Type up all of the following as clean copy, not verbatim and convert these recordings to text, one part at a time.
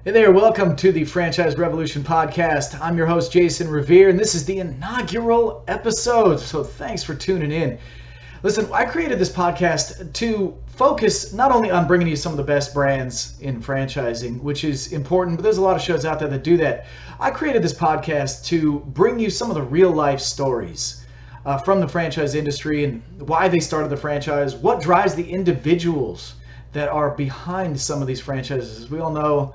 Hey there, welcome to the Franchise Revolution podcast. I'm your host, Jason Revere, and this is the inaugural episode, so thanks for tuning in. Listen, I created this podcast to focus not only on bringing you some of the best brands in franchising, which is important, but there's a lot of shows out there that do that. I created this podcast to bring you some of the real life stories from the franchise industry and why they started the franchise, what drives the individuals that are behind some of these franchises. As we all know,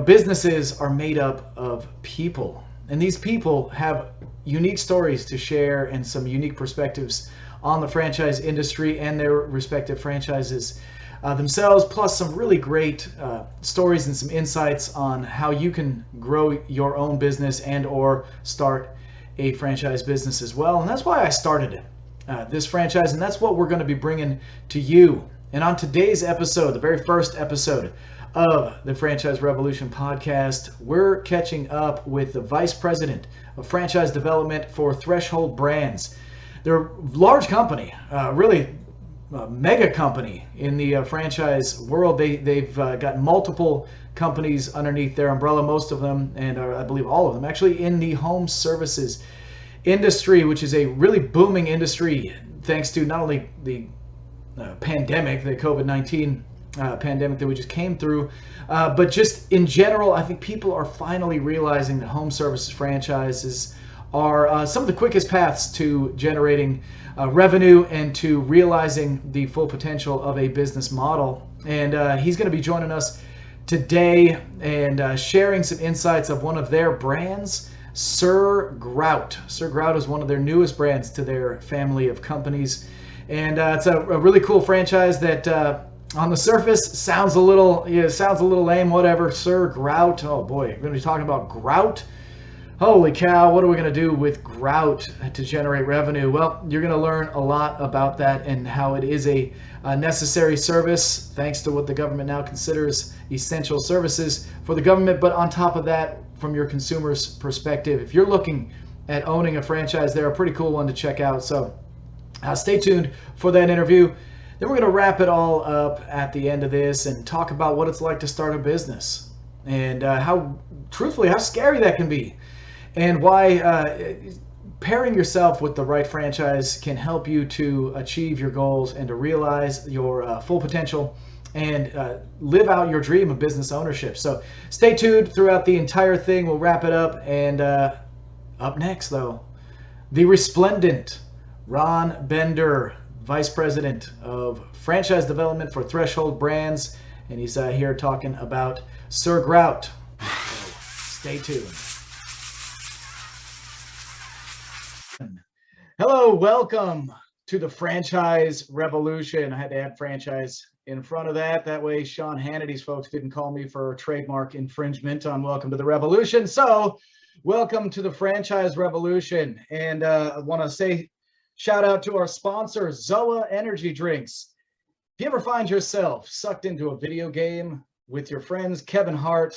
businesses are made up of people, and these people have unique stories to share and some unique perspectives on the franchise industry and their respective franchises themselves, plus some really great stories and some insights on how you can grow your own business and or start a franchise business as well. And that's why I started it, this franchise, and that's what we're going to be bringing to you. And on today's episode, the very first episode of the Franchise Revolution podcast, we're catching up with the Vice President of Franchise Development for Threshold Brands. They're a large company, really a mega company in the franchise world. They've got multiple companies underneath their umbrella, most of them, and I believe all of them, actually in the home services industry, which is a really booming industry thanks to not only the pandemic, the COVID-19 pandemic that we just came through, but just in general, I think people are finally realizing that home services franchises are some of the quickest paths to generating revenue and to realizing the full potential of a business model. And he's going to be joining us today and sharing some insights of one of their brands, Sir Grout. Sir Grout is one of their newest brands to their family of companies. And it's a really cool franchise that on the surface sounds a little lame, whatever. Sir Grout, oh boy, we're going to be talking about Grout. Holy cow, what are we going to do with Grout to generate revenue? Well, you're going to learn a lot about that and how it is a necessary service, thanks to what the government now considers essential services for the government. But on top of that, from your consumer's perspective, if you're looking at owning a franchise, they're a pretty cool one to check out. So stay tuned for that interview. Then we're going to wrap it all up at the end of this and talk about what it's like to start a business and how scary that can be, and why pairing yourself with the right franchise can help you to achieve your goals and to realize your full potential and live out your dream of business ownership. So stay tuned throughout the entire thing. We'll wrap it up. And up next, though, the resplendent Ron Bender, Vice President of Franchise Development for Threshold Brands, and he's here talking about Sir Grout. So stay tuned. Hello, welcome to the Franchise Revolution. I had to add franchise in front of that. That way Sean Hannity's folks didn't call me for trademark infringement on Welcome to the Revolution. So welcome to the Franchise Revolution. And I want to say shout out to our sponsor, Zoa Energy Drinks. If you ever find yourself sucked into a video game with your friends Kevin Hart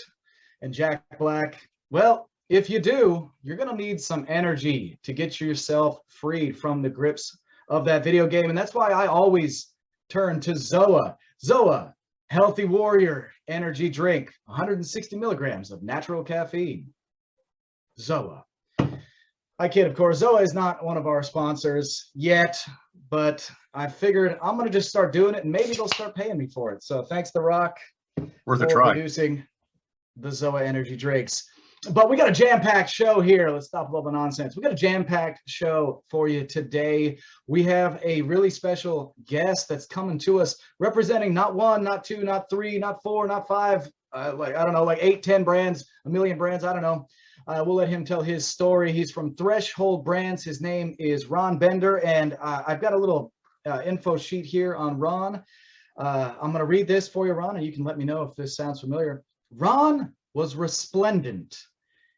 and Jack Black, well, if you do, you're going to need some energy to get yourself freed from the grips of that video game. And that's why I always turn to Zoa. Zoa, Healthy Warrior Energy Drink, 160 milligrams of natural caffeine. Zoa. I kid, of course. Zoa is not one of our sponsors yet, but I figured I'm going to just start doing it, and maybe they'll start paying me for it. So thanks to Rock Worth for a try. producing the Zoa Energy Drinks. But we got a jam-packed show here. Let's stop with all the nonsense. We got a jam-packed show for you today. We have a really special guest that's coming to us representing not one, not two, not three, not four, not five, like 8, 10 brands, a million brands. I don't know. We'll let him tell his story. He's from Threshold Brands. His name is Ron Bender, and I've got a little info sheet here on Ron. I'm going to read this for you, Ron, and you can let me know if this sounds familiar. Ron was resplendent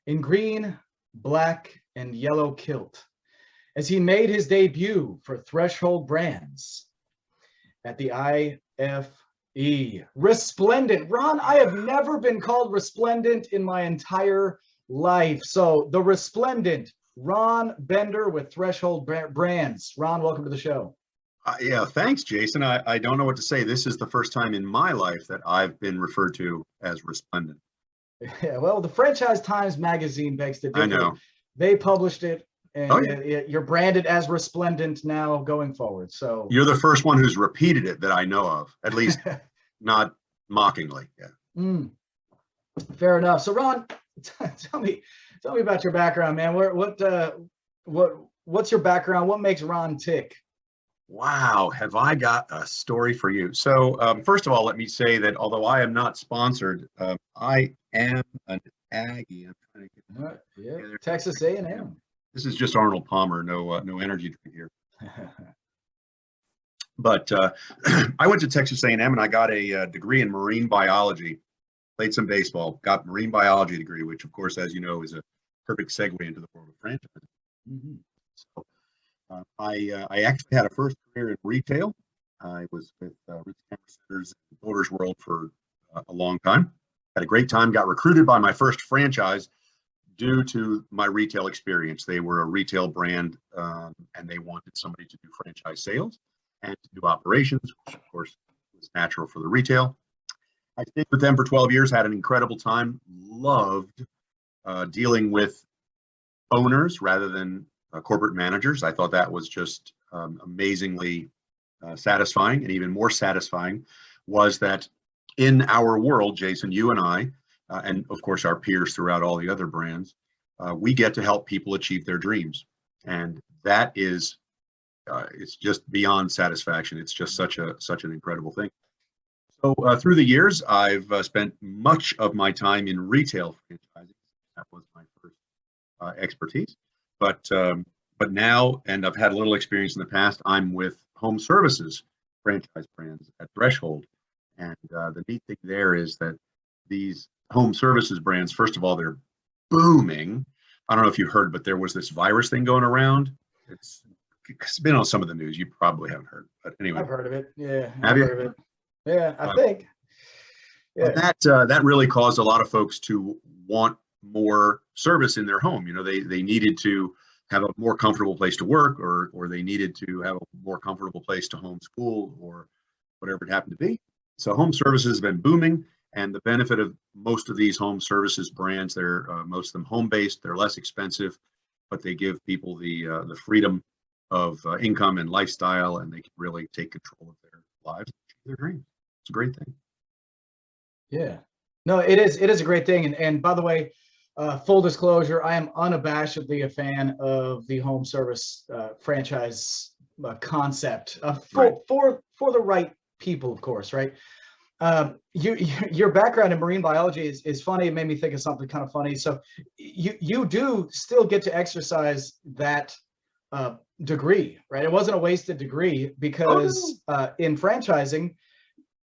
in green, black, and yellow kilt as he made his debut for Threshold Brands at the IFE. Resplendent. Ron, I have never been called resplendent in my entire life. So the resplendent Ron Bender with Threshold Brands. Ron, welcome to the show. Yeah, thanks, Jason. I don't know what to say. This is the first time in my life that I've been referred to as resplendent. Yeah, well, the Franchise Times magazine begs to I differ. know. They published it, Oh and yeah. you're branded as resplendent now going forward. So, You're the first one who's repeated it that I know of, at least not mockingly. Yeah. mm, fair enough. So, Ron, tell me, tell me about your background, man. What's your background? What makes Ron tick? Wow, have I got a story for you? So, first of all, let me say that although I am not sponsored, I am an Aggie. I'm trying to get Yeah, together. Texas A&M. This is just Arnold Palmer, no energy drink here. But I went to Texas A&M and I got a degree in marine biology. Played some baseball, got marine biology degree, which of course, as you know, is a perfect segue into the world of franchising. Mhm. So I actually had a first career in retail. I was with Ritz Camera Centers and Builders World for a long time. Had a great time. Got recruited by my first franchise due to my retail experience. They were a retail brand, and they wanted somebody to do franchise sales and to do operations, which of course was natural for the retail. I stayed with them for 12 years, had an incredible time, loved dealing with owners rather than corporate managers. I thought that was just amazingly satisfying. And even more satisfying was that in our world, Jason, you and I, and of course our peers throughout all the other brands, we get to help people achieve their dreams. And that is, it's just beyond satisfaction. It's just such an incredible thing. So through the years, I've spent much of my time in retail franchising. That was my first expertise. But now, and I've had a little experience in the past. I'm with home services franchise brands at Threshold, and the neat thing there is that these home services brands, first of all, they're booming. I don't know if you heard, but there was this virus thing going around. It's been on some of the news. You probably haven't heard, but anyway, I've heard of it. Yeah, have I've you? heard of it. Yeah, I Uh, think. Well, Yeah. that really caused a lot of folks to want more service in their home. You know, they needed to have a more comfortable place to work, or they needed to have a more comfortable place to homeschool, or whatever it happened to be. So home services has been booming, and the benefit of most of these home services brands, they're most of them home based. They're less expensive, but they give people the freedom of income and lifestyle, and they can really take control of their lives, their dreams. It's a great thing. Yeah. No, it is. It is a great thing. And by the way, full disclosure, I am unabashedly a fan of the home service franchise concept Right. for the right people, of course, right? Your background in marine biology is funny. It made me think of something kind of funny. So you do still get to exercise that degree, right? It wasn't a wasted degree Oh no. because in franchising,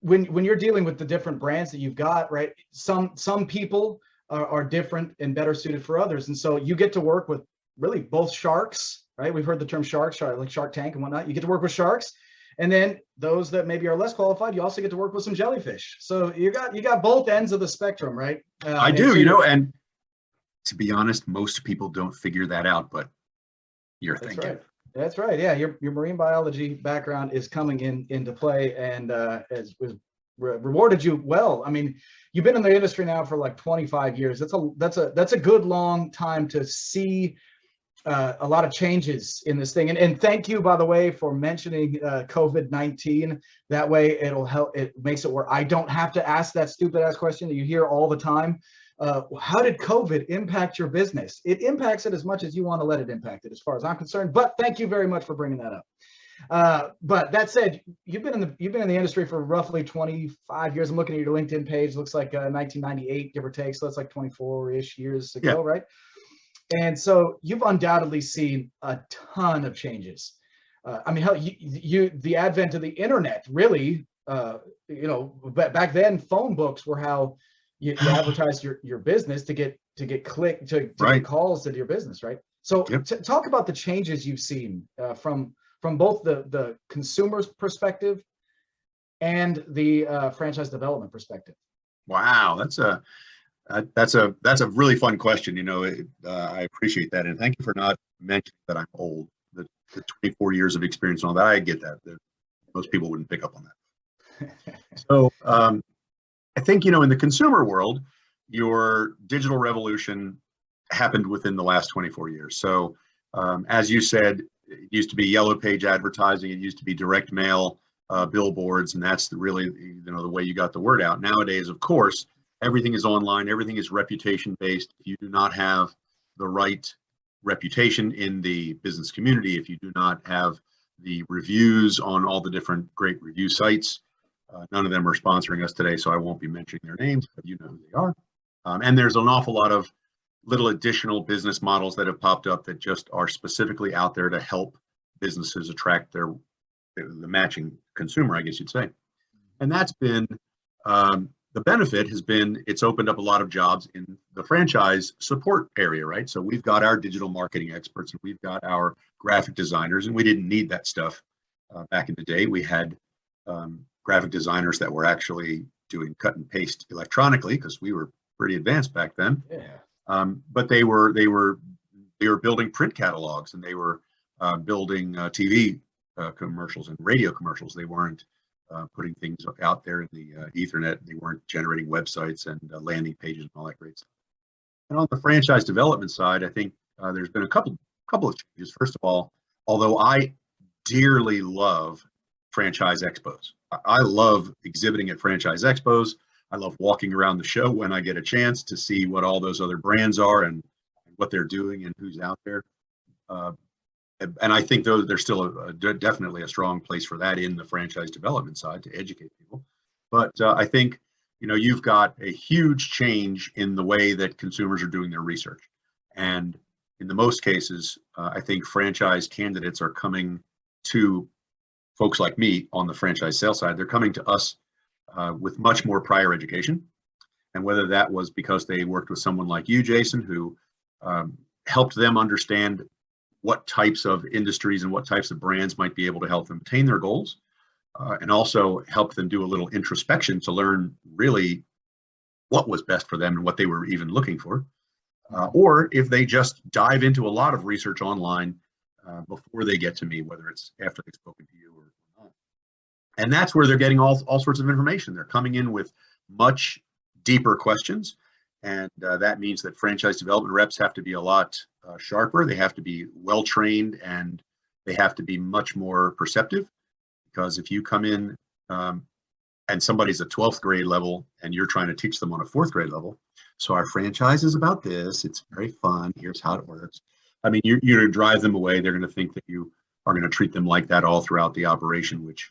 when you're dealing with the different brands that you've got, right? Some people are different and better suited for others, and so you get to work with really both sharks, right? We've heard the term shark, like Shark Tank and whatnot. You get to work with sharks, and then those that maybe are less qualified, you also get to work with some jellyfish. So you got both ends of the spectrum, right? I And do, so you're and to be honest, most people don't figure that out, but you're That's thinking. right. That's right. Yeah, your marine biology background is coming into play, and has rewarded you well. I mean, you've been in the industry now for like 25 years. That's a good long time to see a lot of changes in this thing. And thank you, by the way, for mentioning COVID-19. That way, it'll help. It makes it where I don't have to ask that stupid ass question that you hear all the time. How did COVID impact your business? It impacts it as much as you want to let it impact it, as far as I'm concerned. But thank you very much for bringing that up. But that said, you've been in the industry for roughly 25 years. I'm looking at your LinkedIn page. Looks like 1998, give or take. So that's like 24-ish years Yeah. ago, right? And so you've undoubtedly seen a ton of changes. I mean, hell, the advent of the internet really, back then phone books were how you advertised your business to get Right. get calls to your business, right? So Yep. talk about the changes you've seen from both the consumer's perspective and the franchise development perspective. Wow, that's a really fun question. You know, I appreciate that, and thank you for not mentioning that I'm old. The 24 years of experience and all that, I get that. Most people wouldn't pick up on that. So I think, in the consumer world, your digital revolution happened within the last 24 years. So as you said, it used to be yellow page advertising. It used to be direct mail billboards, and that's really the way you got the word out. Nowadays, of course, everything is online. Everything is reputation based. If you do not have the right reputation in the business community, if you do not have the reviews on all the different great review sites, none of them are sponsoring us today, so I won't be mentioning their names, but you know who they are. And there's an awful lot of little additional business models that have popped up that just are specifically out there to help businesses attract the matching consumer, I guess you'd say. And that's been the benefit has been it's opened up a lot of jobs in the franchise support area, right? So we've got our digital marketing experts and we've got our graphic designers, and we didn't need that stuff back in the day. We had graphic designers that were actually doing cut and paste electronically because we were pretty advanced back then. Yeah. But they were building print catalogs, and they were building TV commercials and radio commercials. They weren't putting things out there in the Ethernet. They weren't generating websites and landing pages and all that great stuff. And on the franchise development side, I think there's been a couple of changes. First of all, although I dearly love franchise expos, I love exhibiting at franchise expos. I love walking around the show when I get a chance to see what all those other brands are and what they're doing and who's out there. And I think there's still definitely a strong place for that in the franchise development side to educate people. But I think, you've got a huge change in the way that consumers are doing their research. And in the most cases, I think franchise candidates are coming to folks like me on the franchise sales side. They're coming to us with much more prior education. And whether that was because they worked with someone like you, Jason, who helped them understand what types of industries and what types of brands might be able to help them attain their goals, and also help them do a little introspection to learn really what was best for them and what they were even looking for. Or if they just dive into a lot of research online before they get to me, whether it's after they've spoken to you or not. And that's where they're getting all sorts of information. They're coming in with much deeper questions. And that means that franchise development reps have to be a lot sharper. They have to be well trained, and they have to be much more perceptive. Because if you come in and somebody's at 12th grade level and you're trying to teach them on a 4th grade level, so our franchise is about this, it's very fun, here's how it works. I mean, you're going to drive them away. They're going to think that you are going to treat them like that all throughout the operation, which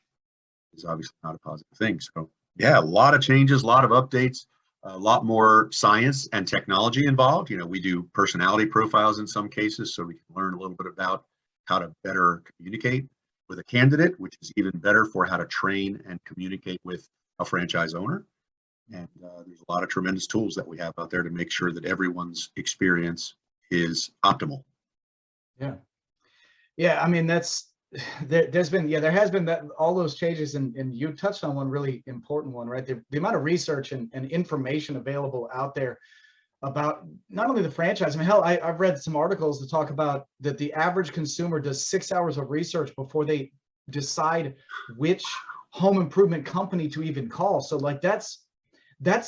is obviously not a positive thing. So yeah, a lot of changes, a lot of updates. A lot more science and technology involved. We do personality profiles in some cases, so we can learn a little bit about how to better communicate with a candidate, which is even better for how to train and communicate with a franchise owner. And there's a lot of tremendous tools that we have out there to make sure that everyone's experience is optimal. Yeah. Yeah. I mean, there has been that all those changes, and you touched on one really important one, right? The amount of research and information available out there about not only the franchise. I mean, hell, I've read some articles that talk about that the average consumer does 6 hours of research before they decide which home improvement company to even call. So like that's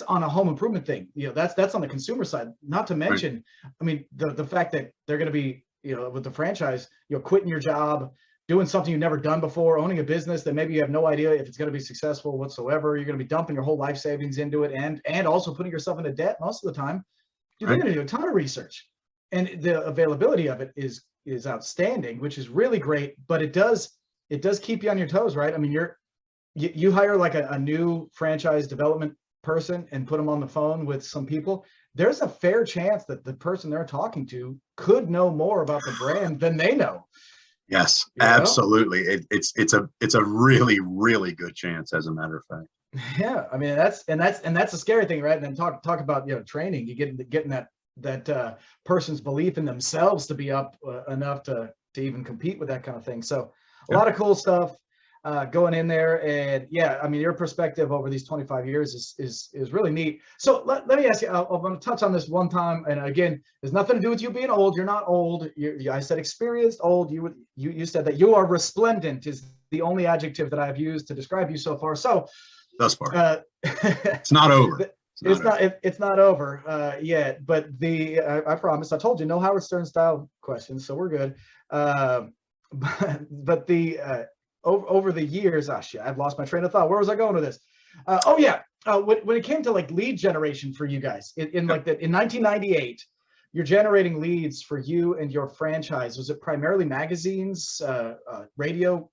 on a home improvement thing. That's on the consumer side. Not to mention, right. I mean, the fact that they're going to be, with the franchise, quitting your job, doing something you've never done before, owning a business that maybe you have no idea if it's going to be successful whatsoever. You're going to be dumping your whole life savings into it, and also putting yourself into debt most of the time. You're going to do a ton of research, and the availability of it is outstanding, which is really great. But it does keep you on your toes, right? I mean, you hire like a new franchise development person and put them on the phone with some people. There's a fair chance that the person they're talking to could know more about the brand than they know. Yes, absolutely. It's a really, really good chance, as a matter of fact. Yeah, I mean that's a scary thing, right? And then talk about training. You getting that person's belief in themselves to be up enough to even compete with that kind of thing. So a lot of cool stuff going in there, and yeah, I mean your perspective over these 25 years is really neat. So let me ask you. I'm going to touch on this one time, and again, there's nothing to do with you being old. You're not old. I said experienced, old. You said that you are resplendent is the only adjective that I've used to describe you so far. So thus far, it's not over. It's not over yet, but I promise. I told you no Howard Stern style questions, so we're good. But the over the years, shit, I've lost my train of thought. Where was I going with this? Oh yeah, when it came to like lead generation for you guys in like that in 1998, you're generating leads for you and your franchise. Was it primarily magazines, radio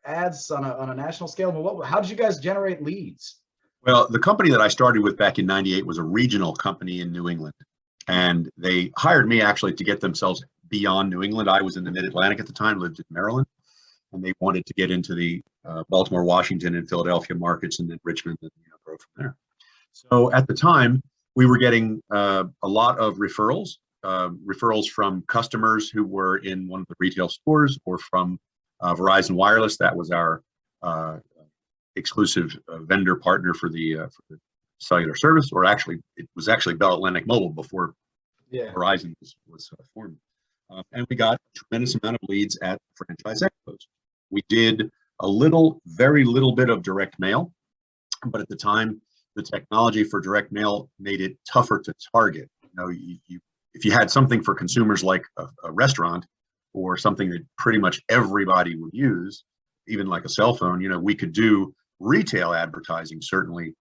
ads on a national scale? But how did you guys generate leads? Well, the company that I started with back in '98 was a regional company in New England, and they hired me actually to get themselves beyond New England. I was in the Mid-Atlantic at the time, lived in Maryland, and they wanted to get into the Baltimore, Washington, and Philadelphia markets, and then Richmond, and grow from there. So at the time, we were getting a lot of referrals from customers who were in one of the retail stores, or from Verizon Wireless. That was our exclusive vendor partner for the cellular service, or actually, it was actually Bell Atlantic Mobile before Verizon was formed. And we got a tremendous amount of leads at franchise expos. We did very little bit of direct mail, but at the time, the technology for direct mail made it tougher to target. If you had something for consumers like a restaurant, or something that pretty much everybody would use, even like a cell phone, we could do retail advertising, certainly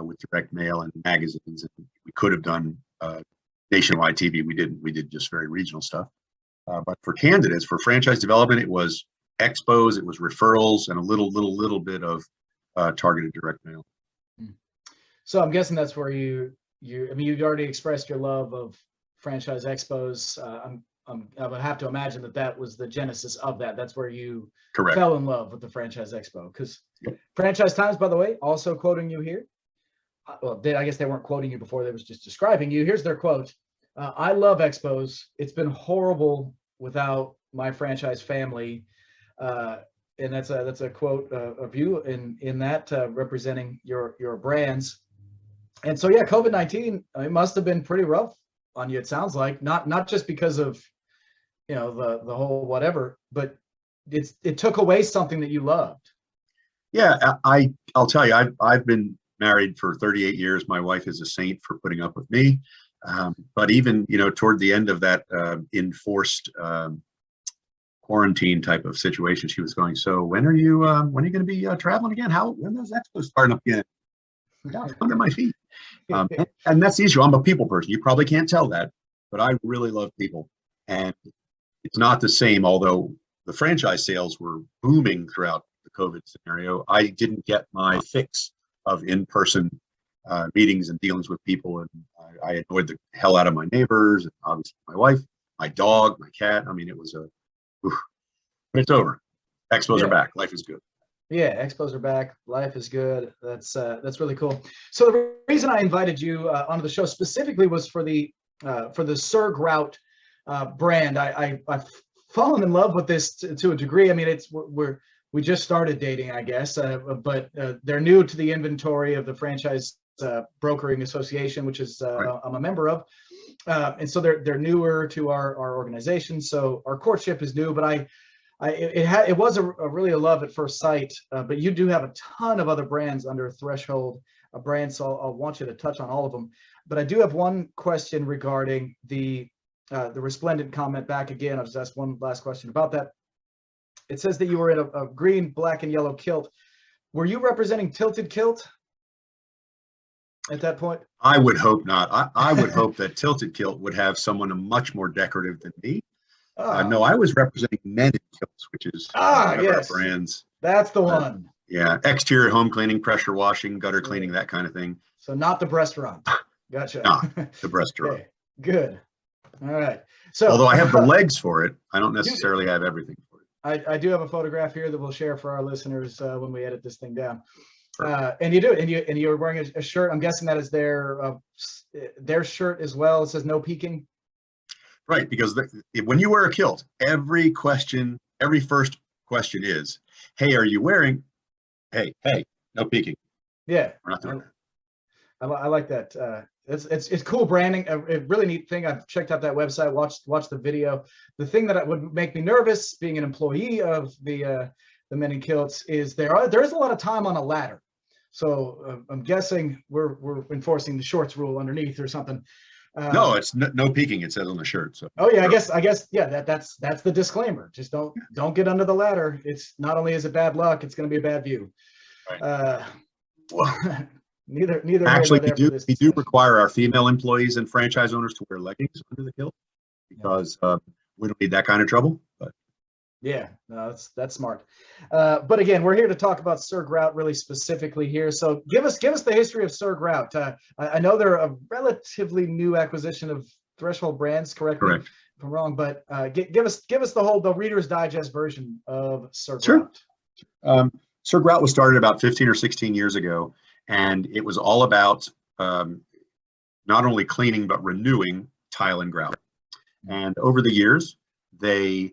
with direct mail and magazines. And we could have done nationwide TV. We didn't. We did just very regional stuff. But for candidates, for franchise development, it was expos, it was referrals, and a little bit of targeted direct mail. So I'm guessing that's where you'd already expressed your love of franchise expos. I would have to imagine that was the genesis of that. That's where you fell in love with the franchise expo. Because Franchise Times, by the way, also quoting you here. Well, I guess they weren't quoting you before. They was just describing you. Here's their quote. I love expos. It's been horrible without my franchise family. And that's a quote of you in that representing your brands. And so, yeah, COVID-19, it must have been pretty rough on you. It sounds like not just because of, the whole whatever, but it took away something that you loved. Yeah, I'll tell you, I've been married for 38 years. My wife is a saint for putting up with me. But even, toward the end of that enforced quarantine type of situation, she was going, so when are you going to be traveling again? When does Expo start up again? Yeah, under my feet. And that's the issue. I'm a people person. You probably can't tell that, but I really love people. And it's not the same, although the franchise sales were booming throughout the COVID scenario. I didn't get my fix of in-person meetings and dealings with people. And I annoyed the hell out of my neighbors, and obviously my wife, my dog, my cat. I mean, it was but it's over. Expos are back. Life is good. Yeah, expos are back. Life is good. That's really cool. So the reason I invited you onto the show specifically was for the Sir Grout brand. I've fallen in love with this to a degree. I mean, we just started dating, I guess, but they're new to the inventory of the Franchise Brokering Association, which is I'm a member of, and so they're newer to our organization. So our courtship is new, but it was really a love at first sight. But you do have a ton of other brands under Threshold brands, so I'll want you to touch on all of them. But I do have one question regarding the resplendent comment back again. I'll just ask one last question about that. It says that you were in a green, black, and yellow kilt. Were you representing Tilted Kilt at that point? I would hope not. I would hope that Tilted Kilt would have someone much more decorative than me. No, I was representing Men in Kilts, which is one of our brands. That's the one. Yeah, exterior home cleaning, pressure washing, gutter cleaning, that kind of thing. So not the restaurant. Gotcha. Not the restaurant. Okay, good. All right. So although I have the legs for it, I don't necessarily have everything for it. I do have a photograph here that we'll share for our listeners when we edit this thing down. And you do, and you're wearing a shirt. I'm guessing that is their shirt as well. It says no peeking. Right, because when you wear a kilt, every first question is, "Hey, are you wearing?" Hey, no peeking. Yeah, we're not doing that. I like that. It's cool branding. A really neat thing. I've checked out that website, watched the video. The thing that would make me nervous, being an employee of the Men in Kilts, is there is a lot of time on a ladder. So I'm guessing we're enforcing the shorts rule underneath or something. No, it's no peeking. It says on the shirt. So. Oh yeah, I guess yeah. That's the disclaimer. Just don't get under the ladder. It's not only is it bad luck, it's going to be a bad view. Right. Well, neither here nor Actually, there for this we do discussion. require our female employees and franchise owners to wear leggings under the kilt because we don't need that kind of trouble. But yeah, no, that's smart. But again, we're here to talk about Sir Grout really specifically here. So give us the history of Sir Grout. I know they're a relatively new acquisition of Threshold Brands. Correct me if I'm wrong, but give us the Reader's Digest version of Sir Grout. Sir Grout was started about 15 or 16 years ago, and it was all about not only cleaning but renewing tile and grout. And over the years, they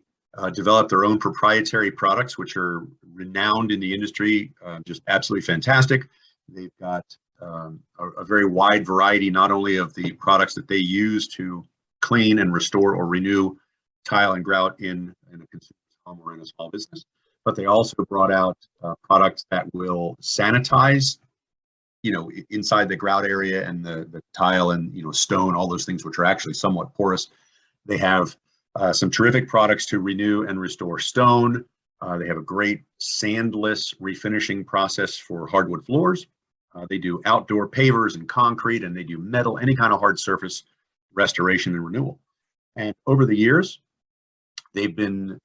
developed their own proprietary products, which are renowned in the industry, just absolutely fantastic. They've got a very wide variety, not only of the products that they use to clean and restore or renew tile and grout in a consumer's home or in a small business, but they also brought out products that will sanitize, inside the grout area and the tile and, stone, all those things which are actually somewhat porous. They have some terrific products to renew and restore stone. They have a great sandless refinishing process for hardwood floors. They do outdoor pavers and concrete, and they do metal, any kind of hard surface restoration and renewal. And over the years, they've been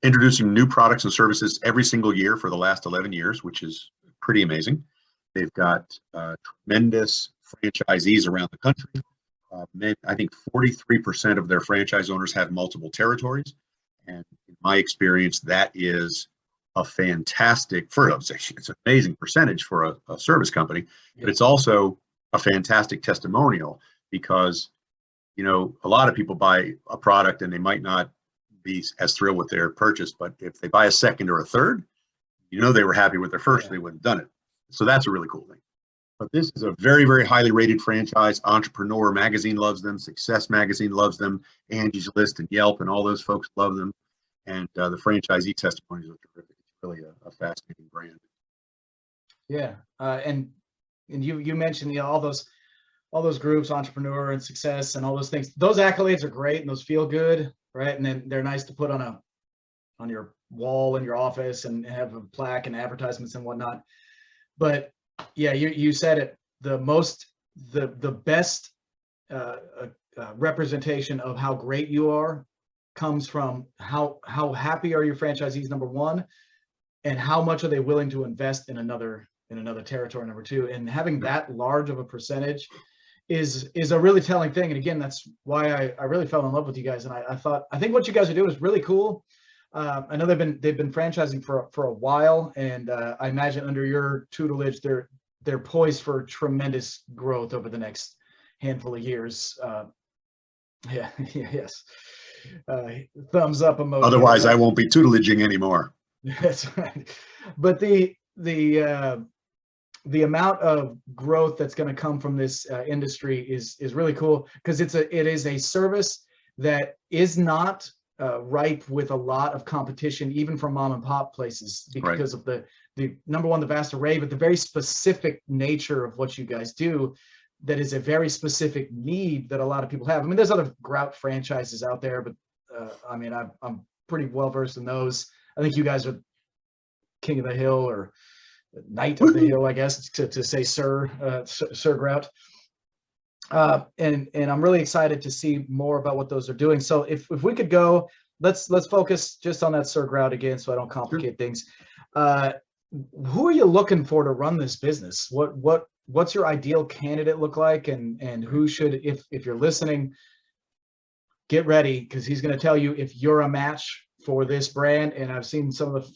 introducing new products and services every single year for the last 11 years, which is pretty amazing. They've got tremendous franchisees around the country. I think 43% of their franchise owners have multiple territories. And in my experience, that is a fantastic, it's an amazing percentage for a service company, but it's also a fantastic testimonial because, a lot of people buy a product and they might not be as thrilled with their purchase, but if they buy a second or a third, they were happy with their first, they wouldn't have done it. So that's a really cool thing. But this is a very, very highly rated franchise. Entrepreneur Magazine loves them. Success Magazine loves them. Angie's List and Yelp and all those folks love them. And the franchisee testimonies are terrific. It's really a fascinating brand. Yeah, and you mentioned all those groups, Entrepreneur and Success and all those things. Those accolades are great and those feel good, right? And then they're nice to put on your wall in your office and have a plaque and advertisements and whatnot. But yeah, you said it. The best representation of how great you are comes from how happy are your franchisees, number one, and how much are they willing to invest in another territory, number two. And having that large of a percentage is a really telling thing. And again, that's why I really fell in love with you guys. And I think what you guys are doing is really cool. I know they've been franchising for a while, and I imagine under your tutelage, they're poised for tremendous growth over the next handful of years. Yes. Thumbs up emoji. Otherwise, I won't be tutelaging anymore. That's right. But the amount of growth that's going to come from this industry is really cool because it is a service that is not ripe with a lot of competition, even from mom and pop places, because of the number one, the vast array, but the very specific nature of what you guys do. That is a very specific need that a lot of people have. I mean, there's other grout franchises out there, but I mean, I'm pretty well versed in those. I think you guys are king of the hill or knight of the hill, I guess, to say Sir Grout. And I'm really excited to see more about what those are doing. So if we could go, let's focus just on that Sir Grout again, so I don't complicate things. Who are you looking for to run this business? What's your ideal candidate look like, and who should, if you're listening, get ready, because he's going to tell you if you're a match for this brand. And I've seen some of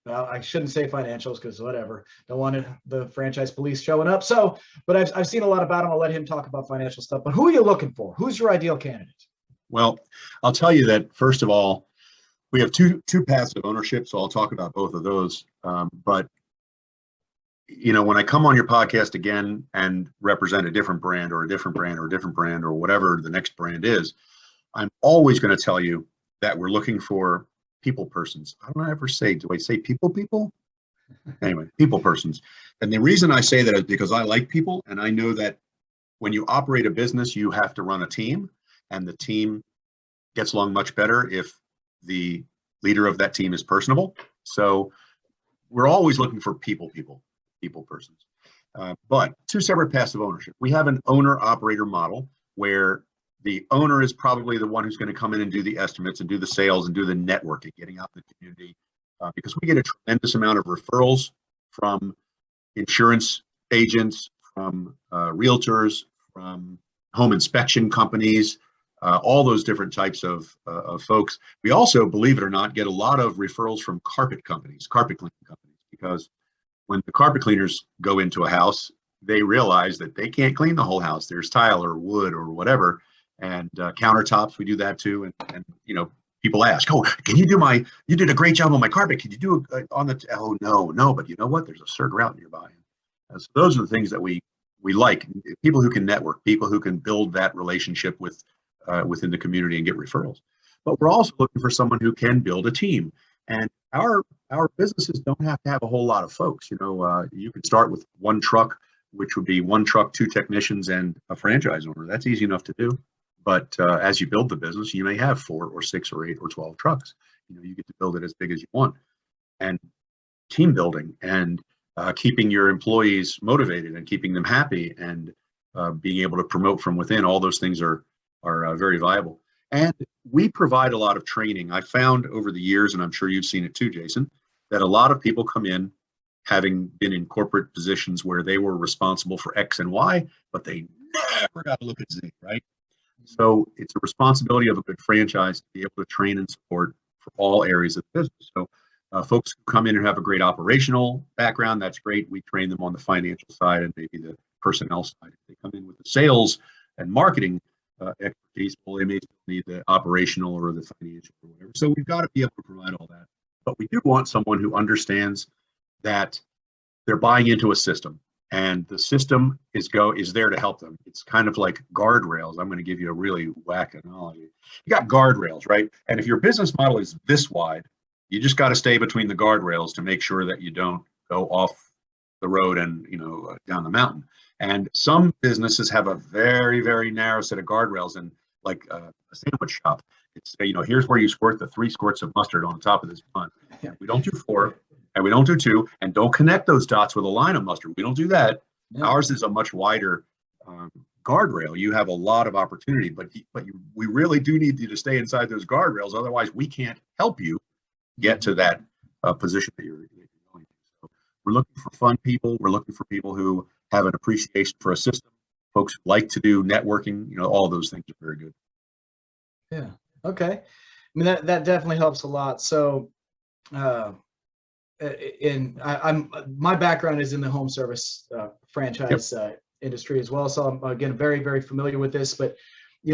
well, I shouldn't say financials because whatever, don't want the franchise police showing up. So, but I've seen a lot about him. I'll let him talk about financial stuff. But who are you looking for? Who's your ideal candidate? Well, I'll tell you that first of all, we have two paths of ownership, so I'll talk about both of those. But when I come on your podcast again and represent a different brand or a different brand or a different brand or whatever the next brand is, I'm always going to tell you that we're looking for people persons. I don't ever say, do I say people? Anyway, people persons And the reason I say that is because I like people, and I know that when you operate a business, you have to run a team, and the team gets along much better if the leader of that team is personable. So we're always looking for people persons. But two separate paths of ownership. We have an owner-operator model where the owner is probably the one who's going to come in and do the estimates and do the sales and do the networking, getting out in the community, because we get a tremendous amount of referrals from insurance agents, from realtors, from home inspection companies, all those different types of folks. We also, believe it or not, get a lot of referrals from carpet companies, carpet cleaning companies, because when the carpet cleaners go into a house, they realize that they can't clean the whole house. There's tile or wood or whatever, and countertops. We do that too, and people ask, "Oh, can you do you did a great job on my carpet. Can you do it on the?" Oh, no, but you know what? There's a Sir Grout nearby. So those are the things that we like. People who can network, people who can build that relationship with within the community and get referrals. But we're also looking for someone who can build a team. And our businesses don't have to have a whole lot of folks. You can start with one truck, which would be one truck, two technicians, and a franchise owner. That's easy enough to do. But as you build the business, you may have 4 or 6 or 8 or 12 trucks. You get to build it as big as you want. And team building and keeping your employees motivated and keeping them happy and being able to promote from within, all those things are very viable. And we provide a lot of training. I found over the years, and I'm sure you've seen it too, Jason, that a lot of people come in having been in corporate positions where they were responsible for X and Y, but they never got to look at Z, right? So it's a responsibility of a good franchise to be able to train and support for all areas of the business. So folks who come in and have a great operational background, that's great. We train them on the financial side and maybe the personnel side. If they come in with the sales and marketing expertise, well, they may need the operational or the financial or whatever. So we've got to be able to provide all that. But we do want someone who understands that they're buying into a system, and the system is there to help them. It's kind of like guardrails. I'm going to give you a really whack analogy. You got guardrails, right? And if your business model is this wide, you just got to stay between the guardrails to make sure that you don't go off the road and down the mountain. And some businesses have a very, very narrow set of guardrails, and like a sandwich shop, it's here's where you squirt the 3 squirts of mustard on the top of this bun. We don't do 4, and we don't do 2, and don't connect those dots with a line of mustard. We don't do that. Yeah. Ours is a much wider guardrail. You have a lot of opportunity, but we really do need you to stay inside those guardrails. Otherwise, we can't help you get to that position that you're going to. So we're looking for fun people. We're looking for people who have an appreciation for a system. Folks who like to do networking. All those things are very good. Yeah. Okay. I mean, that definitely helps a lot. So, my background is in the home service franchise industry as well. So I'm again very, very familiar with this. But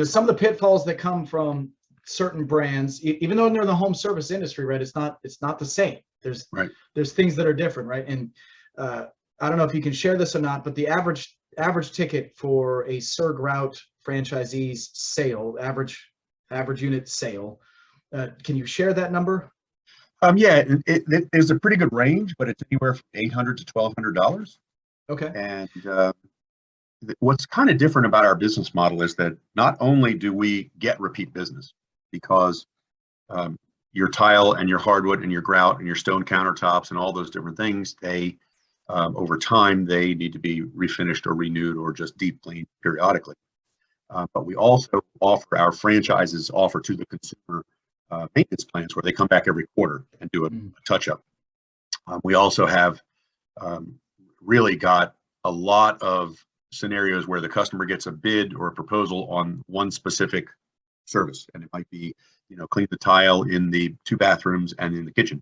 some of the pitfalls that come from certain brands, even though they're in the home service industry, right? It's not the same. There's things that are different, right? And I don't know if you can share this or not, but the average ticket for a Sir Grout franchisee's sale, average unit sale, can you share that number? Yeah, it is a pretty good range, but it's anywhere from $800 to $1,200. Okay. And what's kind of different about our business model is that not only do we get repeat business, because your tile and your hardwood and your grout and your stone countertops and all those different things, they over time they need to be refinished or renewed or just deep cleaned periodically. But we also offer, our franchises offer to the consumer maintenance plans where they come back every quarter and do a touch up. We also have really got a lot of scenarios where the customer gets a bid or a proposal on one specific service, and it might be clean the tile in the 2 bathrooms and in the kitchen.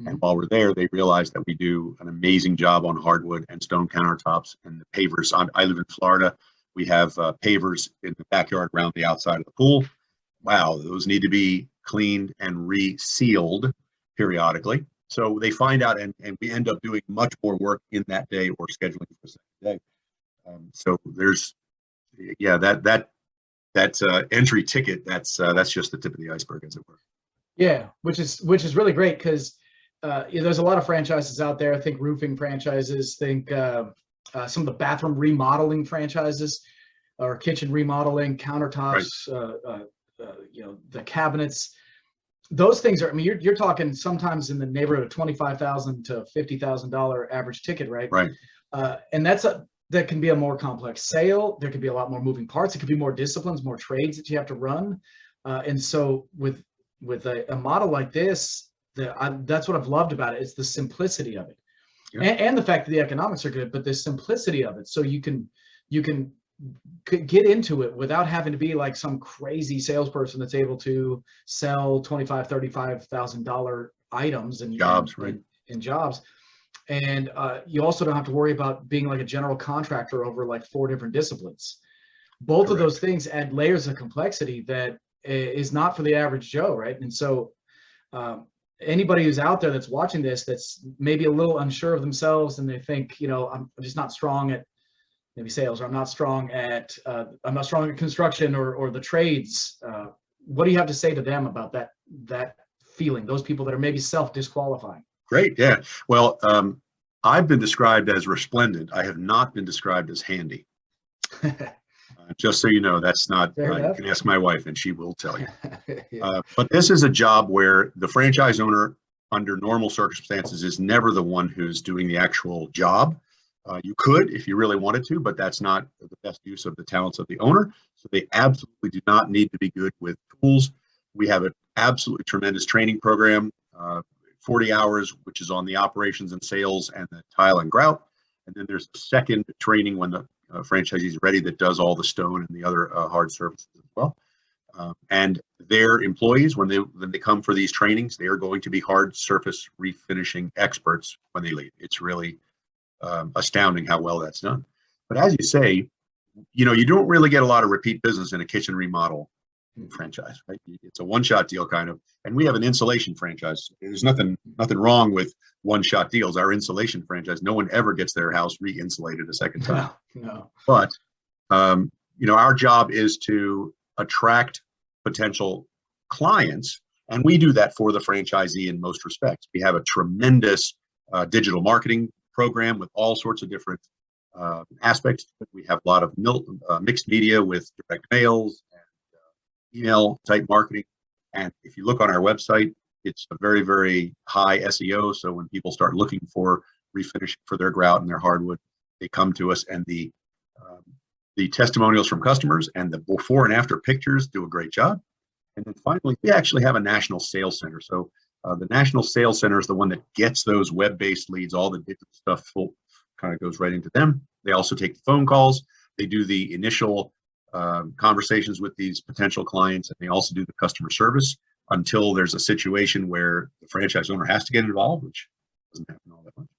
And while we're there, they realize that we do an amazing job on hardwood and stone countertops and the pavers. I live in Florida. We have pavers in the backyard around the outside of the pool. Wow, those need to be cleaned and resealed periodically. So they find out, and we end up doing much more work in that day or scheduling for the second day. So there's, that's entry ticket. That's just the tip of the iceberg, as it were. Yeah, which is really great, because there's a lot of franchises out there. Think roofing franchises, think some of the bathroom remodeling franchises or kitchen remodeling, countertops, the cabinets. Those things are, I mean, you're talking sometimes in the neighborhood of $25,000 to $50,000 average ticket, right? Right. And that can be a more complex sale. There could be a lot more moving parts. It could be more disciplines, more trades that you have to run. And so with a model like this, that's what I've loved about it. It's the simplicity of it, and the fact that the economics are good, but the simplicity of it. So you can get into it without having to be like some crazy salesperson that's able to sell $25,000-$35,000 items and jobs, and jobs. And you also don't have to worry about being like a general contractor over like 4 different disciplines. Both of those things add layers of complexity that is not for the average Joe, right? And so anybody who's out there that's watching this, that's maybe a little unsure of themselves, and they think, I'm just not strong at maybe sales, or I'm not strong at construction or the trades. What do you have to say to them about that feeling? Those people that are maybe self-disqualifying. Great, yeah. Well, I've been described as resplendent. I have not been described as handy. Just so you know, that's not. You can ask my wife, and she will tell you. Yeah. But this is a job where the franchise owner, under normal circumstances, is never the one who's doing the actual job. You could, if you really wanted to, but that's not the best use of the talents of the owner. So they absolutely do not need to be good with tools. We have an absolutely tremendous training program, 40 hours, which is on the operations and sales and the tile and grout. And then there's a second training when the franchisee is ready that does all the stone and the other hard surfaces as well. And their employees, when they come for these trainings, they are going to be hard surface refinishing experts when they leave. It's really astounding how well that's done. But as you say, you don't really get a lot of repeat business in a kitchen remodel franchise, right? It's a one-shot deal kind of, and we have an insulation franchise. There's nothing wrong with one-shot deals. Our insulation franchise, no one ever gets their house re-insulated a second time. No. But our job is to attract potential clients, and we do that for the franchisee in most respects. We have a tremendous digital marketing program with all sorts of different aspects. We have a lot of mixed media with direct mails and email type marketing. And if you look on our website, it's a very, very high SEO. So when people start looking for refinish for their grout and their hardwood, they come to us, and the testimonials from customers and the before and after pictures do a great job. And then finally, we actually have a national sales center. So the national sales center is the one that gets those web-based leads. All the digital stuff kind of goes right into them. They also take the phone calls. They do the initial conversations with these potential clients, and they also do the customer service until there's a situation where the franchise owner has to get involved, which doesn't happen all that much.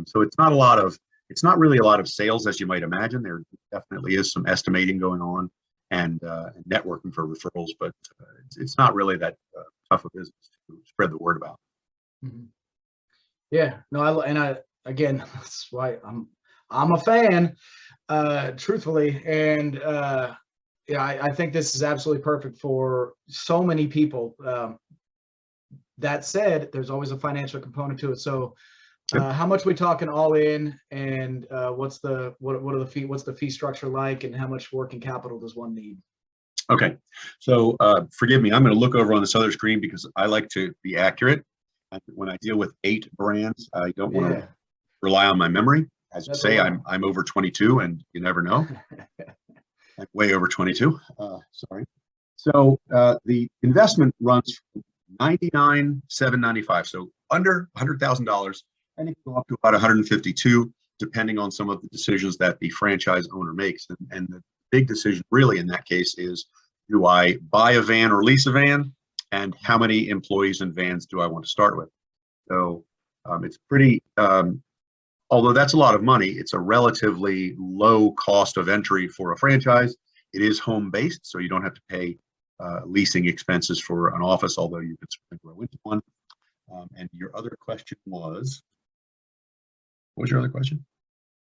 So it's not really a lot of sales as you might imagine. There definitely is some estimating going on and networking for referrals, but it's not really that tough a business to spread the word about. Mm-hmm. Yeah, no, again, that's why I'm a fan, truthfully, and I think this is absolutely perfect for so many people. That said, there's always a financial component to it. So, how much are we talking all in, and what's the fee structure like, and how much working capital does one need? Okay, so forgive me, I'm going to look over on this other screen because I like to be accurate. When I deal with 8 brands, I don't want to rely on my memory. As you say, I'm over 22, and you never know. I'm way over 22. Sorry. So the investment runs from $99,795, so under $100,000, and it can go up to about $152,000, depending on some of the decisions that the franchise owner makes. And the big decision, really, in that case, is: do I buy a van or lease a van, and how many employees and vans do I want to start with? So it's pretty. Although that's a lot of money, it's a relatively low cost of entry for a franchise. It is home-based, so you don't have to pay leasing expenses for an office, although you could certainly grow into one. And your other question was, what was your other question?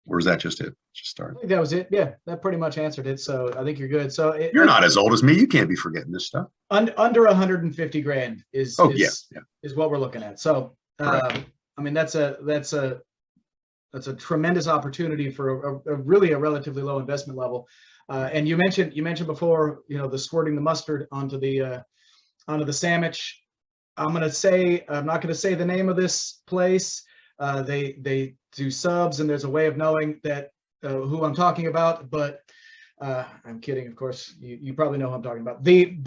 Or is that just it? Just start. I think that was it. Yeah, that pretty much answered it. So I think you're good. So you're not as old as me. You can't be forgetting this stuff. Under 150 grand is what we're looking at. So I mean, that's a tremendous opportunity for a really a relatively low investment level. And you mentioned before, the squirting the mustard onto the sandwich. I'm not going to say the name of this place. They do subs, and there's a way of knowing that who I'm talking about. But I'm kidding, of course. You probably know who I'm talking about. They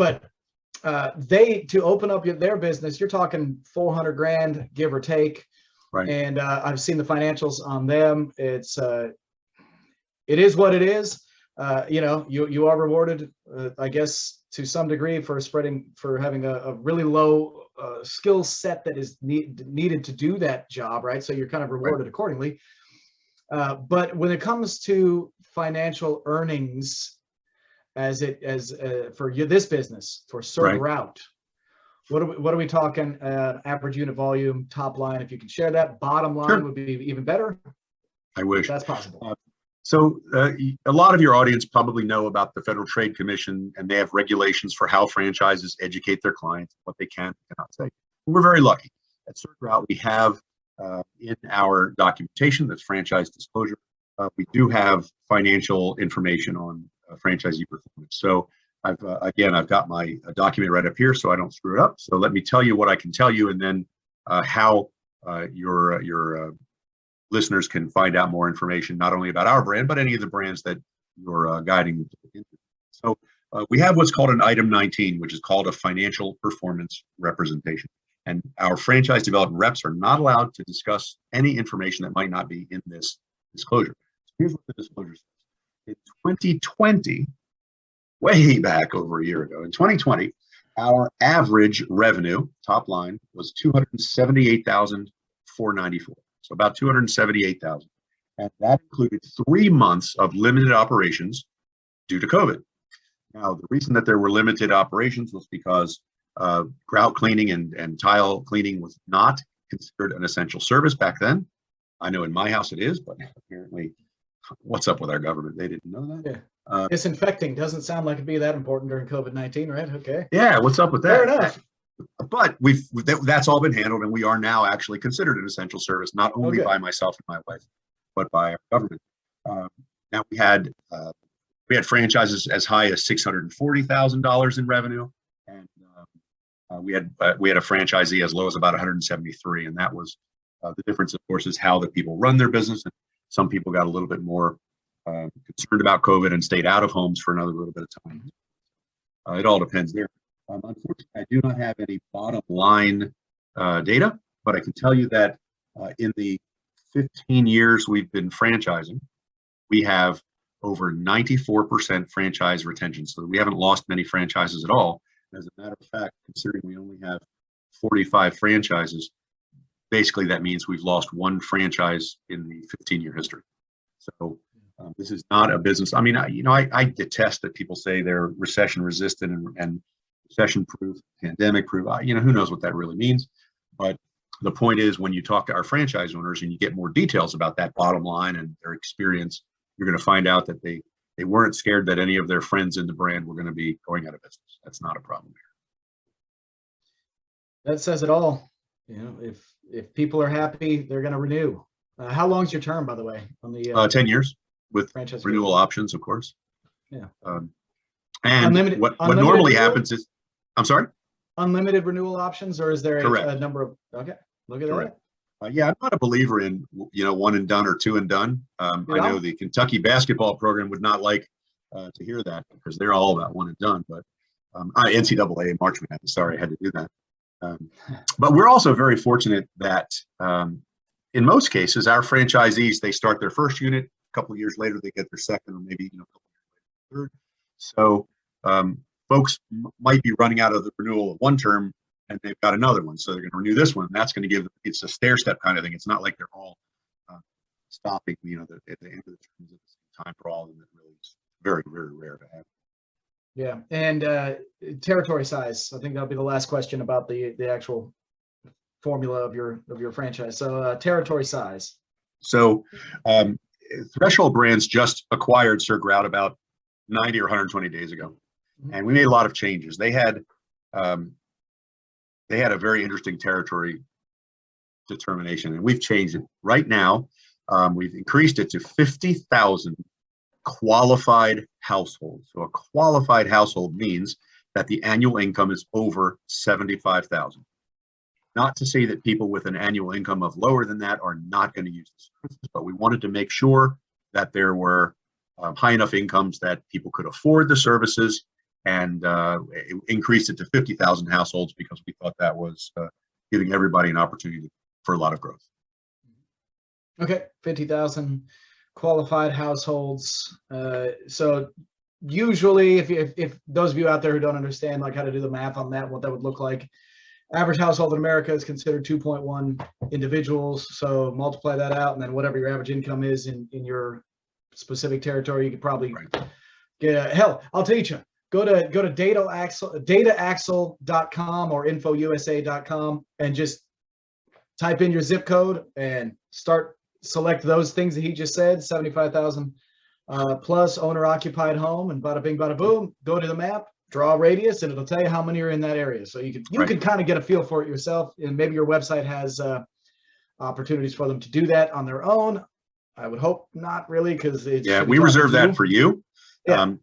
to open up their business, you're talking 400 grand, give or take. Right. And I've seen the financials on them. It is what it is. You are rewarded, I guess, to some degree for having a really low skill set that is needed to do that job, right? So you're kind of rewarded accordingly. But when it comes to financial earnings, for this business, for Grout, what are we talking? Average unit volume, top line, if you can share that. Bottom line would be even better. I wish that's possible. So a lot of your audience probably know about the Federal Trade Commission, and they have regulations for how franchises educate their clients, what they can and cannot say. We're very lucky. At Grout, we have in our documentation, that's franchise disclosure, we do have financial information on franchisee performance. So I've got my document right up here, so I don't screw it up. So let me tell you what I can tell you, and then how your listeners can find out more information, not only about our brand, but any of the brands that you're guiding them into. So we have what's called an item 19, which is called a financial performance representation. And our franchise development reps are not allowed to discuss any information that might not be in this disclosure. So here's what the disclosure says. In 2020, way back over a year ago, in 2020, our average revenue, top line, was $278,494. So about 278,000, and that included 3 months of limited operations due to COVID. Now, the reason that there were limited operations was because grout cleaning and tile cleaning was not considered an essential service back then. I know in my house it is, but apparently, what's up with our government? They didn't know that. Yeah. Disinfecting doesn't sound like it'd be that important during COVID-19, right? Okay. Yeah, what's up with that? Fair enough. But that's all been handled, and we are now actually considered an essential service, not only by myself and my wife, but by our government. Now we had franchises as high as $640,000 in revenue, and we had a franchisee as low as about 173, and that was the difference. Of course, is how the people run their business, and some people got a little bit more concerned about COVID and stayed out of homes for another little bit of time. It all depends there. Unfortunately, I do not have any bottom line data, but I can tell you that in the 15 years we've been franchising, we have over 94% franchise retention. So we haven't lost many franchises at all. As a matter of fact, considering we only have 45 franchises, basically that means we've lost one franchise in the 15-year history. So this is not a business. I mean, I detest that people say they're recession resistant and recession proof, pandemic proof. Who knows what that really means. But the point is, when you talk to our franchise owners and you get more details about that bottom line and their experience, you're going to find out that they weren't scared that any of their friends in the brand were going to be going out of business. That's not a problem here. That says it all. If people are happy, they're going to renew. How long's your term, by the way, on the 10 years with franchise renewal options, of course. Yeah. And what normally happens is, I'm sorry? Unlimited renewal options, or is there a number of, okay, look at Correct. That. I'm not a believer in, one and done or two and done. I know the Kentucky basketball program would not like to hear that because they're all about one and done, but NCAA March Madness, sorry, I had to do that. But we're also very fortunate that in most cases, our franchisees, they start their first unit, a couple of years later, they get their second, or maybe a couple of years later, third. So folks might be running out of the renewal of one term and they've got another one. So they're going to renew this one. And that's going to give them, it's a stair step kind of thing. It's not like they're all stopping, at the end of the terms at the same time for all of them. That really is very, very rare to have. Yeah. And territory size, I think that'll be the last question about the actual formula of your franchise. So territory size. So Threshold Brands just acquired Grout about 90 or 120 days ago. And we made a lot of changes. They had a very interesting territory determination, and we've changed it right now. We've increased it to 50,000 qualified households. So a qualified household means that the annual income is over 75,000. Not to say that people with an annual income of lower than that are not going to use the services, but we wanted to make sure that there were high enough incomes that people could afford the services, and increased it to 50,000 households because we thought that was giving everybody an opportunity for a lot of growth. Okay, 50,000 qualified households. So usually, if those of you out there who don't understand like how to do the math on that, what that would look like, average household in America is considered 2.1 individuals. So multiply that out, and then whatever your average income is in your specific territory, you could probably get hell. I'll teach you. Go to dataaxle.com or infousa.com and just type in your zip code and select those things that he just said, 75,000 plus owner occupied home, and bada bing, bada boom, go to the map, draw a radius, and it'll tell you how many are in that area. So you can kind of get a feel for it yourself, and maybe your website has opportunities for them to do that on their own. I would hope not really, because we reserve that for you. Yeah,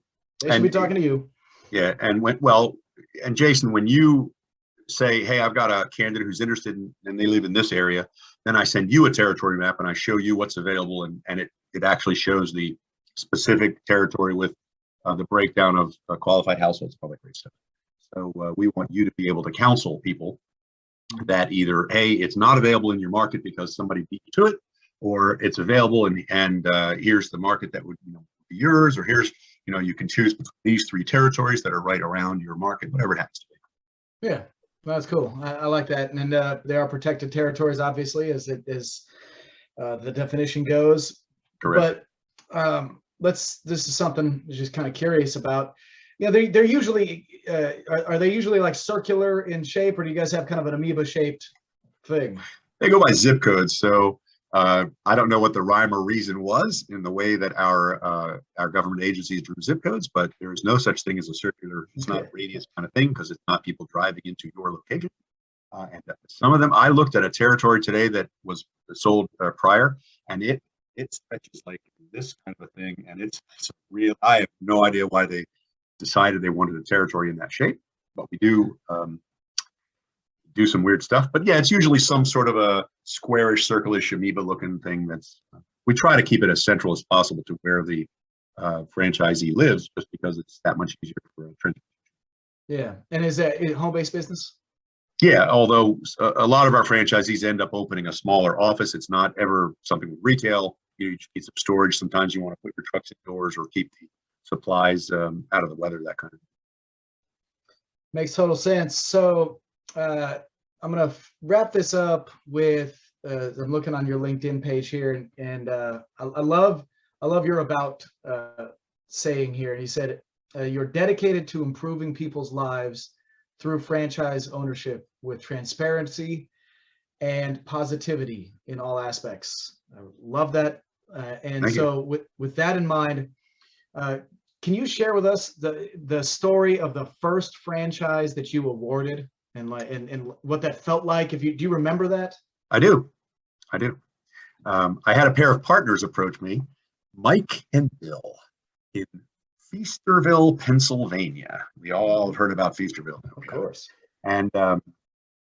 they should be talking to you. Yeah, and and Jason, when you say, hey, I've got a candidate who's interested and they live in this area, then I send you a territory map and I show you what's available, and it actually shows the specific territory with the breakdown of qualified households, all that great stuff. So we want you to be able to counsel people that either, hey, it's not available in your market because somebody beat you to it, or it's available and here's the market that would be yours, or here's you can choose between these 3 territories that are right around your market, whatever it happens to be. Yeah, that's cool. I like that, and they are protected territories, obviously, as the definition goes. Correct. But this is something I'm just kind of curious about. They're usually are they usually like circular in shape, or do you guys have kind of an amoeba shaped thing? They go by zip codes, so I don't know what the rhyme or reason was in the way that our government agencies drew zip codes, but there is no such thing as a circular. It's not a radius kind of thing, because it's not people driving into your location. And some of them, I looked at a territory today that was sold prior, and it stretches like this kind of a thing, and it's real. I have no idea why they decided they wanted a territory in that shape, but we do some weird stuff. But yeah, it's usually some sort of a squarish, circle-ish, amoeba-looking thing. We try to keep it as central as possible to where the franchisee lives, just because it's that much easier for a transit. Yeah, and is that home-based business? Yeah, although a lot of our franchisees end up opening a smaller office. It's not ever something with retail. You need some storage. Sometimes you want to put your trucks indoors or keep the supplies out of the weather, that kind of thing. Makes total sense. So I'm going to wrap this up with, I'm looking on your LinkedIn page here, and I love your about saying here. And he said, you're dedicated to improving people's lives through franchise ownership with transparency and positivity in all aspects. I love that. And so with that in mind, can you share with us the story of the first franchise that you awarded, and what that felt like? Do you remember that? I do. I had a pair of partners approach me, Mike and Bill, in Feasterville, Pennsylvania. We all have heard about Feasterville now, of course. And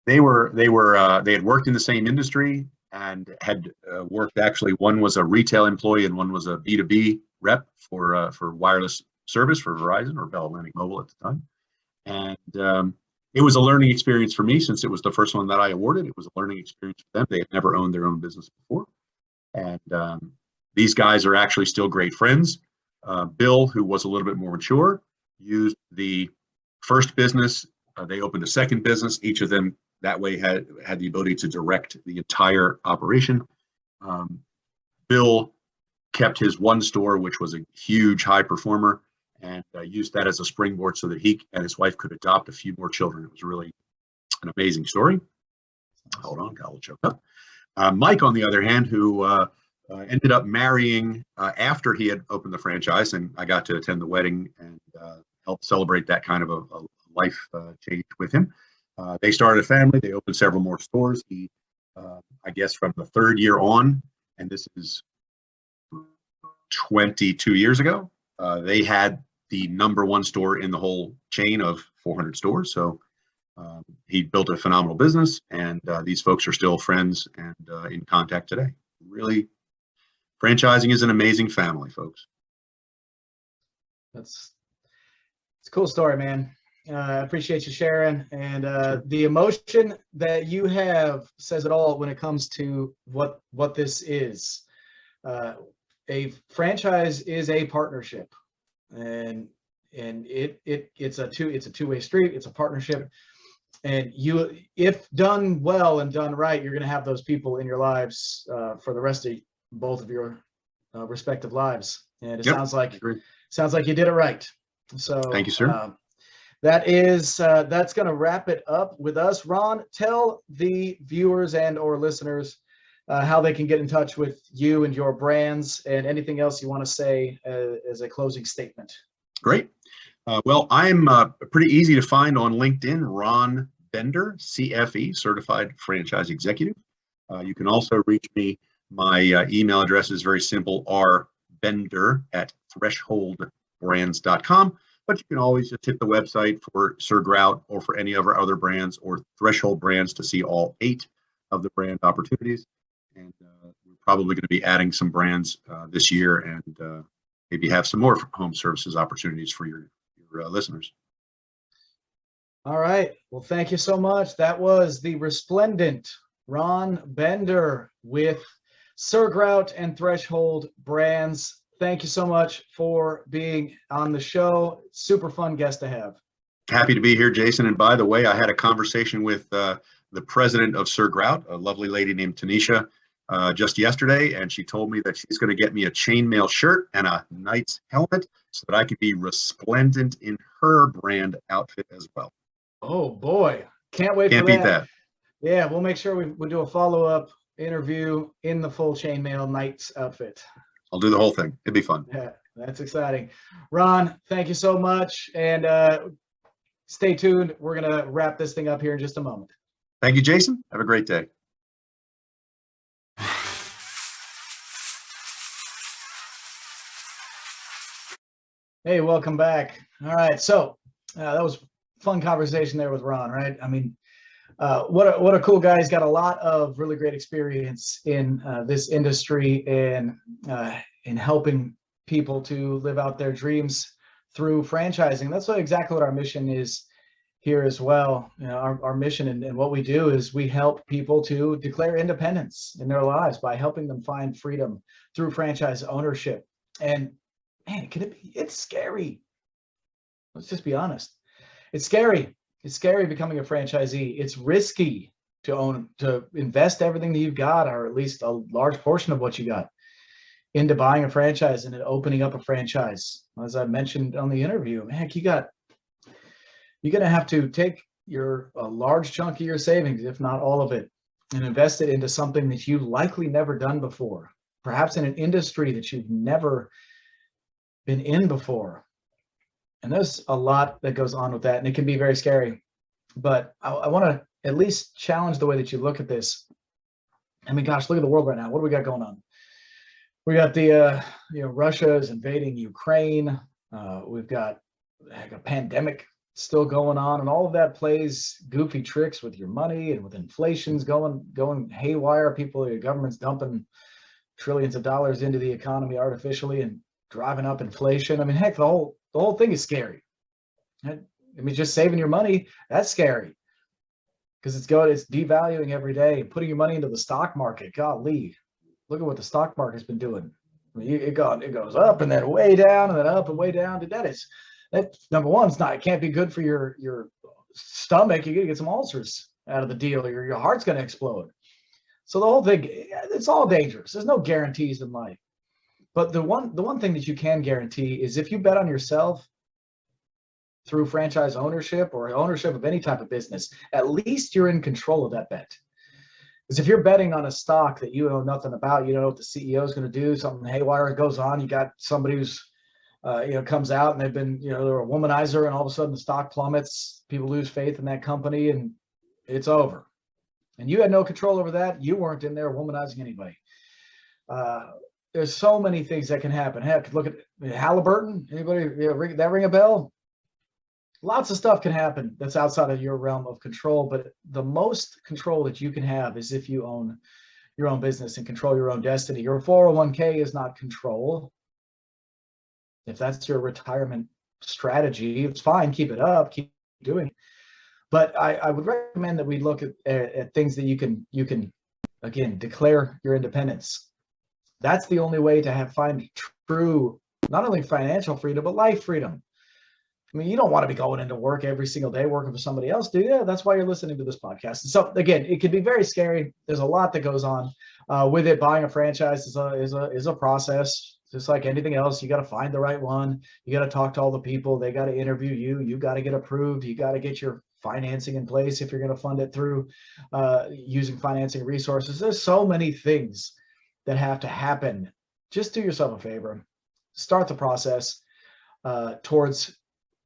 they had worked in the same industry and had worked, actually, one was a retail employee and one was a B2B rep for wireless service for Verizon, or Bell Atlantic Mobile at the time. And it was a learning experience for me, since it was the first one that I awarded. It was a learning experience for them. They had never owned their own business before. And these guys are actually still great friends. Bill, who was a little bit more mature, used the first business. They opened a second business. Each of them that way had the ability to direct the entire operation. Bill kept his one store, which was a huge high performer, and used that as a springboard so that he and his wife could adopt a few more children. It was really an amazing story. Hold on, got a little choked up. Mike, on the other hand, who ended up marrying after he had opened the franchise, and I got to attend the wedding and help celebrate that kind of a life change with him. They started a family. They opened several more stores. He I guess from the third year on, and this is 22 years ago, they had the number one store in the whole chain of 400 stores. So he built a phenomenal business, and these folks are still friends and in contact today. Really, franchising is an amazing family, folks. It's a cool story, man. I appreciate you sharing, and the emotion that you have says it all when it comes to what this is. A franchise is a partnership, and it's a two-way street. It's a partnership, and you, if done well and done right, you're going to have those people in your lives for the rest of both of your respective lives. And it sounds like you did it right. So thank you, sir. That's going to wrap it up with us. Ron, tell the viewers and or listeners how they can get in touch with you and your brands, and anything else you want to say as a closing statement. Great. Well, I'm pretty easy to find on LinkedIn, Ron Bender, CFE, Certified Franchise Executive. You can also reach me. My email address is very simple, rbender@thresholdbrands.com. But you can always just hit the website for Sir Grout or for any of our other brands or Threshold Brands to see all 8 of the brand opportunities. And we're probably going to be adding some brands this year, and maybe have some more home services opportunities for your listeners. All right. Well, thank you so much. That was the resplendent Ron Bender with Sir Grout and Threshold Brands. Thank you so much for being on the show. Super fun guest to have. Happy to be here, Jason. And by the way, I had a conversation with the president of Sir Grout, a lovely lady named Tanisha, just yesterday, and she told me that she's going to get me a chainmail shirt and a Knight's helmet so that I could be resplendent in her brand outfit as well. Oh boy, can't wait. Can't beat that. Yeah, we'll make sure we do a follow-up interview in the full chainmail Knight's outfit. I'll do the whole thing. It'd be fun. Yeah, that's exciting. Ron, thank you so much, and stay tuned. We're gonna wrap this thing up here in just a moment. Thank you, Jason. Have a great day. Hey, welcome back. All right, so that was fun conversation there with Ron, right? I mean, what a cool guy. He's got a lot of really great experience in this industry and in helping people to live out their dreams through franchising. That's exactly what our mission is here as well. You know, our mission and what we do is we help people to declare independence in their lives by helping them find freedom through franchise ownership. And man, it's scary. Let's just be honest. It's scary. It's scary becoming a franchisee. It's risky to invest everything that you've got, or at least a large portion of what you got, into buying a franchise and opening up a franchise. As I mentioned on the interview, heck, you're going to have to take a large chunk of your savings, if not all of it, and invest it into something that you've likely never done before, perhaps in an industry that you've never been in before. And there's a lot that goes on with that, and it can be very scary. But I want to at least challenge the way that you look at this. I mean, gosh, look at the world right now. What do we got going on? We got the Russia is invading Ukraine. We've got a pandemic still going on, and all of that plays goofy tricks with your money, and with inflation's going haywire. The government's dumping trillions of dollars into the economy artificially and driving up inflation. I mean, heck, the whole thing is scary. I mean, just saving your money, that's scary, because it's devaluing every day. Putting your money into the stock market, golly, look at what the stock market's been doing. I mean, it goes up and then way down and then up and way down. That's number one. It can't be good for your stomach. You're gonna get some ulcers out of the deal. Your heart's gonna explode. So the whole thing, it's all dangerous. There's no guarantees in life. But the one thing that you can guarantee is if you bet on yourself through franchise ownership or ownership of any type of business, at least you're in control of that bet. Because if you're betting on a stock that you know nothing about, you don't know what the CEO is going to do, something haywire goes on, you got somebody who's comes out and they're a womanizer, and all of a sudden the stock plummets, people lose faith in that company, and it's over. and you had no control over that. You weren't in there womanizing anybody. There's so many things that can happen. Heck, look at Halliburton. Anybody that ring a bell? Lots of stuff can happen that's outside of your realm of control, but the most control that you can have is if you own your own business and control your own destiny. Your 401k is not control. If that's your retirement strategy, it's fine. Keep it up. Keep doing it. But I would recommend that we look at things that you can again declare your independence. That's the only way to find true, not only financial freedom, but life freedom. I mean, you don't want to be going into work every single day working for somebody else, do you? That's why you're listening to this podcast. And so again, it can be very scary. There's a lot that goes on with it. Buying a franchise is a process, just like anything else. You got to find the right one. You got to talk to all the people. They got to interview you. You got to get approved. You got to get your financing in place if you're going to fund it through using financing resources. There's so many things that have to happen. Just do yourself a favor. Start the process towards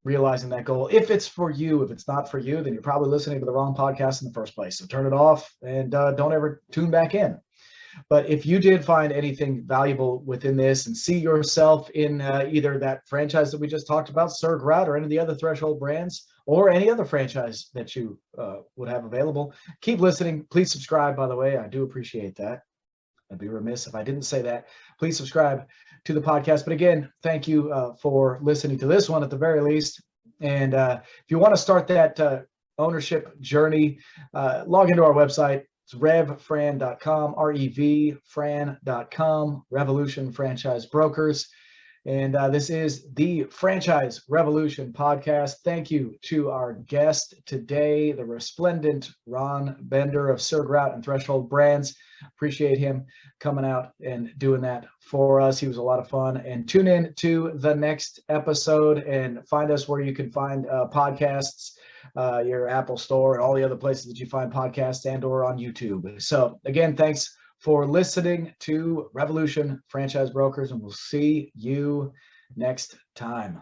realizing that goal. If it's for you, if it's not for you, then you're probably listening to the wrong podcast in the first place. So turn it off and don't ever tune back in. But if you did find anything valuable within this and see yourself in either that franchise that we just talked about, Grout, or any of the other Threshold brands, or any other franchise that you would have available, keep listening. Please subscribe, by the way. I do appreciate that. I'd be remiss if I didn't say that. Please subscribe to the podcast. But again, thank you for listening to this one at the very least. And if you want to start that ownership journey, log into our website. It's revfran.com, revfran.com, Revolution Franchise Brokers. And this is the Franchise Revolution podcast. Thank you to our guest today, the resplendent Ron Bender of Grout and Threshold Brands. Appreciate him coming out and doing that for us. He was a lot of fun. And tune in to the next episode and find us where you can find podcasts, your Apple Store, and all the other places that you find podcasts, and or on YouTube. So again, thanks for listening to Revolution Franchise Brokers, and we'll see you next time.